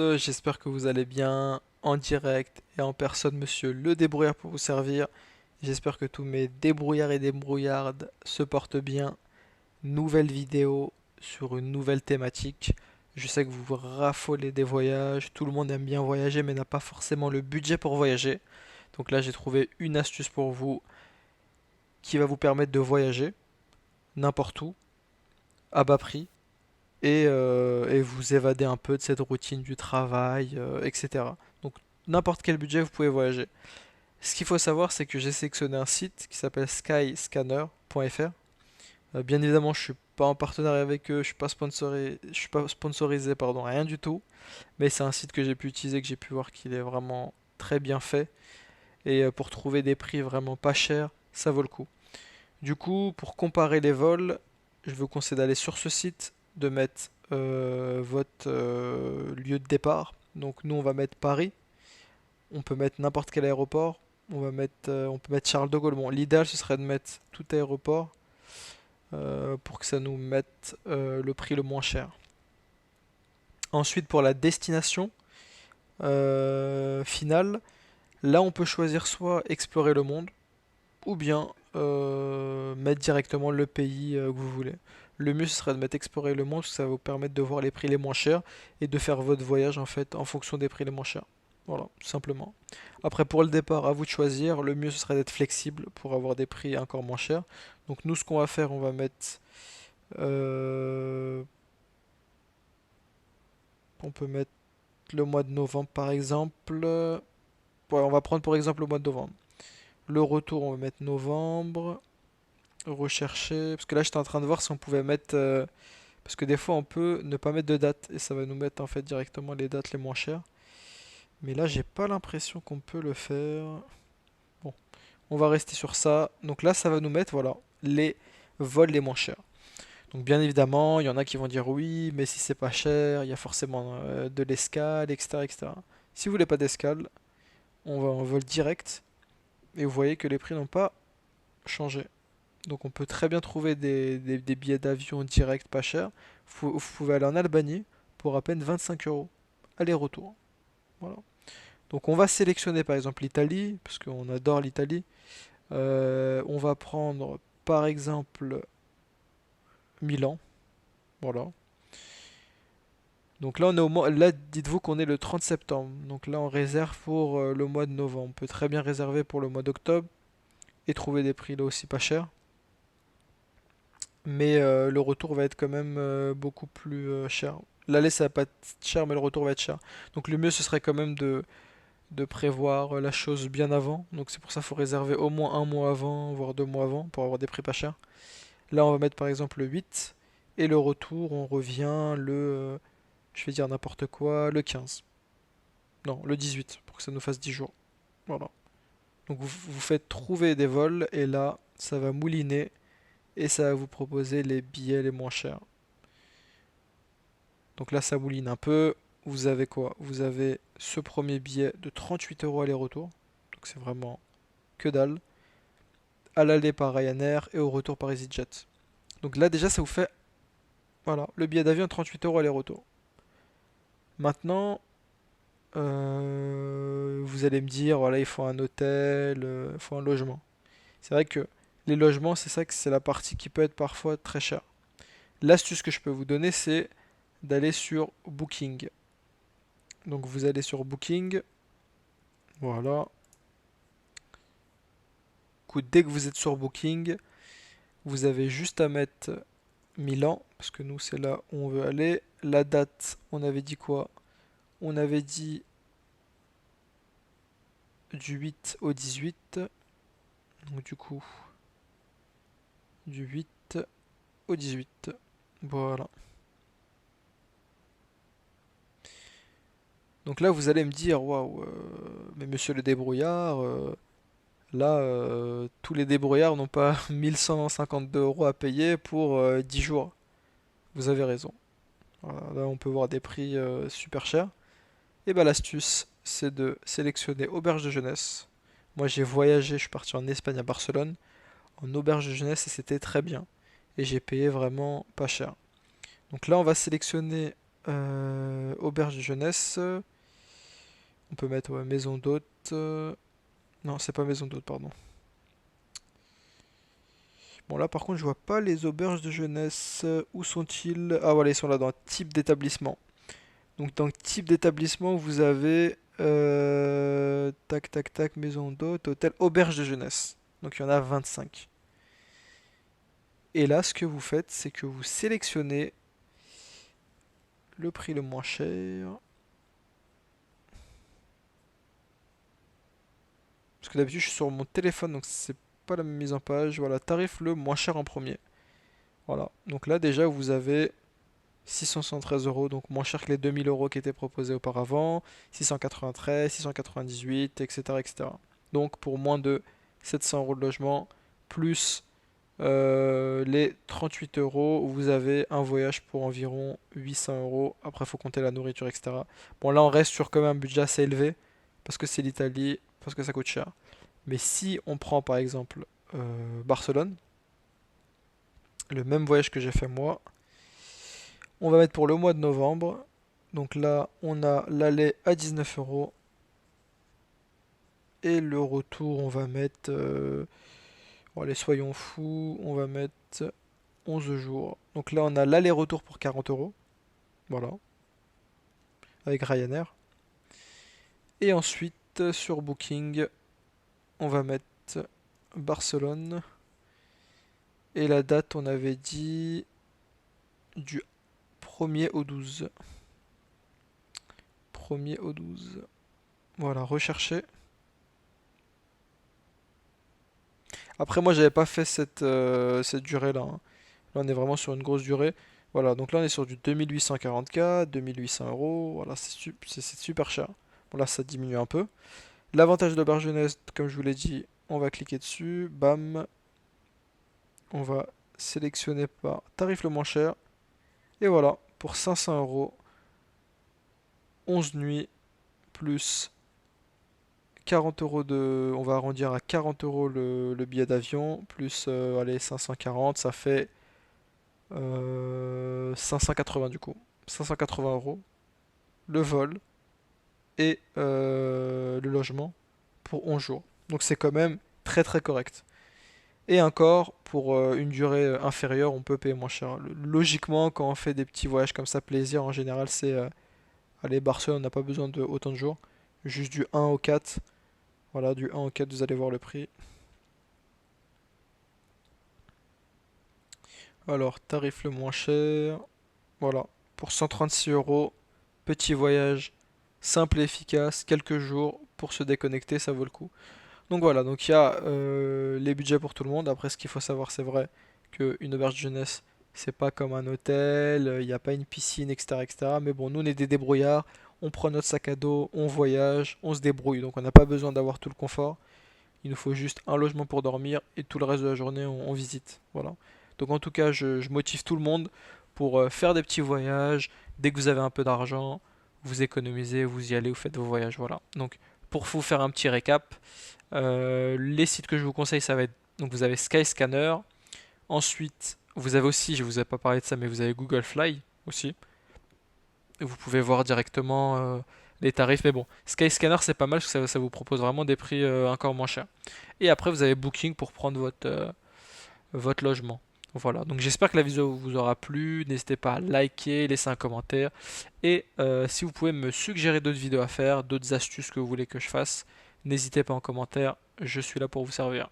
J'espère que vous allez bien en direct et en personne, monsieur le débrouillard pour vous servir. J'espère que tous mes débrouillards et débrouillardes se portent bien. Nouvelle vidéo sur une nouvelle thématique. Je sais que vous vous raffolez des voyages, tout le monde aime bien voyager mais n'a pas forcément le budget pour voyager. Donc là j'ai trouvé une astuce pour vous qui va vous permettre de voyager n'importe où, à bas prix, et vous évader un peu de cette routine du travail, etc. Donc n'importe quel budget, vous pouvez voyager. Ce qu'il faut savoir, c'est que j'ai sélectionné un site qui s'appelle skyscanner.fr. Bien évidemment, je suis pas en partenariat avec eux, je suis pas sponsorisé, pardon, rien du tout. Mais c'est un site que j'ai pu utiliser, que j'ai pu voir qu'il est vraiment très bien fait. Et pour trouver des prix vraiment pas chers, ça vaut le coup. Du coup, pour comparer les vols, je vous conseille d'aller sur ce site, de mettre votre lieu de départ. Donc nous, on va mettre Paris. On peut mettre n'importe quel aéroport. On peut mettre Charles de Gaulle. Bon, l'idéal, ce serait de mettre tout aéroport pour que ça nous mette le prix le moins cher. Ensuite, pour la destination finale, là, on peut choisir soit explorer le monde, ou bien mettre directement le pays que vous voulez. Le mieux ce serait de mettre explorer le monde, parce que ça va vous permettre de voir les prix les moins chers et de faire votre voyage en fait en fonction des prix les moins chers. Voilà, tout simplement. Après pour le départ, à vous de choisir. Le mieux ce serait d'être flexible pour avoir des prix encore moins chers. Donc nous ce qu'on va faire, on va mettre euh, on peut mettre le mois de novembre par exemple. Ouais, on va prendre pour exemple le mois de novembre. Le retour, on va mettre novembre. Rechercher, parce que là j'étais en train de voir si on pouvait mettre, parce que des fois on peut ne pas mettre de date et ça va nous mettre en fait directement les dates les moins chères. Mais là j'ai pas l'impression qu'on peut le faire. Bon, on va rester sur ça. Donc là ça va nous mettre, voilà, les vols les moins chers. Donc bien évidemment, il y en a qui vont dire oui, mais si c'est pas cher, il y a forcément de l'escale, etc., etc. Si vous voulez pas d'escale, on va en vol direct et vous voyez que les prix n'ont pas changé. Donc on peut très bien trouver des billets d'avion direct pas chers. Vous pouvez aller en Albanie pour à peine 25 euros. Aller-retour. Voilà. Donc on va sélectionner par exemple l'Italie, parce qu'on adore l'Italie. On va prendre par exemple Milan. Voilà. Donc là, là dites-vous qu'on est le 30 septembre. Donc là, on réserve pour le mois de novembre. On peut très bien réserver pour le mois d'octobre et trouver des prix là aussi pas chers. Mais le retour va être quand même beaucoup plus cher. L'aller ça va pas être cher, mais le retour va être cher. Donc le mieux ce serait quand même de prévoir la chose bien avant. Donc c'est pour ça qu'il faut réserver au moins un mois avant, voire 2 mois avant, pour avoir des prix pas chers. Là on va mettre par exemple le 8, et le retour on revient je vais dire n'importe quoi, le 15. Non, le 18, pour que ça nous fasse 10 jours. Voilà. Donc vous faites trouver des vols, et là ça va mouliner, et ça va vous proposer les billets les moins chers. Donc là, ça mouline un peu. Vous avez quoi? Vous avez ce premier billet de 38 euros aller-retour. Donc c'est vraiment que dalle. À l'aller par Ryanair et au retour par EasyJet. Donc là, déjà, ça vous fait, voilà, le billet d'avion à 38 euros aller-retour. Maintenant, vous allez me dire, voilà, il faut un hôtel, il faut un logement. C'est vrai que les logements, c'est ça que c'est la partie qui peut être parfois très chère. L'astuce que je peux vous donner, c'est d'aller sur Booking. Donc vous allez sur Booking, voilà. Coup, dès que vous êtes sur Booking, vous avez juste à mettre Milan, parce que nous c'est là où on veut aller. La date, on avait dit quoi? On avait dit du 8 au 18. Donc du coup, du 8 au 18. Voilà. Donc là, vous allez me dire, waouh, mais monsieur le débrouillard, là, tous les débrouillards n'ont pas 1152 euros à payer pour 10 jours. Vous avez raison. Voilà, là, on peut voir des prix super chers. Et bah l'astuce, c'est de sélectionner auberge de jeunesse. Moi j'ai voyagé, je suis parti en Espagne à Barcelone, en auberge de jeunesse et c'était très bien. Et j'ai payé vraiment pas cher. Donc là on va sélectionner Auberge de jeunesse. On peut mettre ouais, maison d'hôte. Non, c'est pas maison d'hôte, pardon. Bon, là par contre, je vois pas les auberges de jeunesse. Où sont-ils? Ah, voilà, ils sont là dans type d'établissement. Donc, dans type d'établissement, vous avez. Tac, tac, tac, maison d'hôte, hôtel, auberge de jeunesse. Donc, il y en a 25. Et là, ce que vous faites, c'est que vous sélectionnez le prix le moins cher. Parce que d'habitude, je suis sur mon téléphone, donc c'est pas la même mise en page. Voilà, tarif le moins cher en premier. Voilà. Donc là, déjà, vous avez 673 euros, donc moins cher que les 2000 euros qui étaient proposés auparavant. 693, 698, etc., etc. Donc pour moins de 700 euros de logement, plus les 38 euros, vous avez un voyage pour environ 800 euros. Après, il faut compter la nourriture, etc. Bon, là, on reste sur quand même un budget assez élevé, parce que c'est l'Italie, parce que ça coûte cher. Mais si on prend par exemple Barcelone, le même voyage que j'ai fait moi, on va mettre pour le mois de novembre. Donc là, on a l'aller à 19 euros et le retour, on va mettre. Bon, allez, soyons fous, on va mettre 11 jours. Donc là, on a l'aller-retour pour 40 euros. Voilà, avec Ryanair. Et ensuite, sur Booking, on va mettre Barcelone. Et la date, on avait dit du 1er au 12. 1er au 12. Voilà, rechercher. Après, moi, j'avais pas fait cette durée-là, hein. Là, on est vraiment sur une grosse durée. Voilà, donc là, on est sur du 2844, 2800 euros. Voilà, c'est super cher. Bon, là, ça diminue un peu. L'avantage de l'auberge jeunesse, comme je vous l'ai dit, on va cliquer dessus. Bam. On va sélectionner par tarif le moins cher. Et voilà, pour 500 euros, 11 nuits, plus 40 euros de. On va arrondir à 40 euros le billet d'avion, plus allez, 540, ça fait 580 du coup. 580 euros. Le vol et le logement pour 11 jours. Donc c'est quand même très très correct. Et encore, pour une durée inférieure, on peut payer moins cher. Logiquement, quand on fait des petits voyages comme ça, plaisir, en général, c'est aller Barcelone, on n'a pas besoin de autant de jours. Juste du 1 au 4. Voilà, du 1 au 4, vous allez voir le prix. Alors, tarif le moins cher. Voilà, pour 136 euros, petit voyage simple et efficace, quelques jours pour se déconnecter, ça vaut le coup. Donc voilà, donc il y a les budgets pour tout le monde. Après, ce qu'il faut savoir, c'est vrai qu'une auberge de jeunesse, c'est pas comme un hôtel, il n'y a pas une piscine, etc., etc. Mais bon, nous, on est des débrouillards, on prend notre sac à dos, on voyage, on se débrouille. Donc on n'a pas besoin d'avoir tout le confort. Il nous faut juste un logement pour dormir et tout le reste de la journée, on visite. Voilà. Donc en tout cas, je motive tout le monde pour faire des petits voyages. Dès que vous avez un peu d'argent, vous économisez, vous y allez, vous faites vos voyages. Voilà. Donc pour vous faire un petit récap, les sites que je vous conseille, ça va être. Donc vous avez Skyscanner. Ensuite, vous avez aussi, je vous ai pas parlé de ça, mais vous avez Google Fly aussi. Et vous pouvez voir directement les tarifs. Mais bon, Skyscanner c'est pas mal parce que ça vous propose vraiment des prix encore moins chers. Et après, vous avez Booking pour prendre votre logement. Voilà, donc j'espère que la vidéo vous aura plu. N'hésitez pas à liker, laisser un commentaire. Et si vous pouvez me suggérer d'autres vidéos à faire, d'autres astuces que vous voulez que je fasse, n'hésitez pas en commentaire. Je suis là pour vous servir.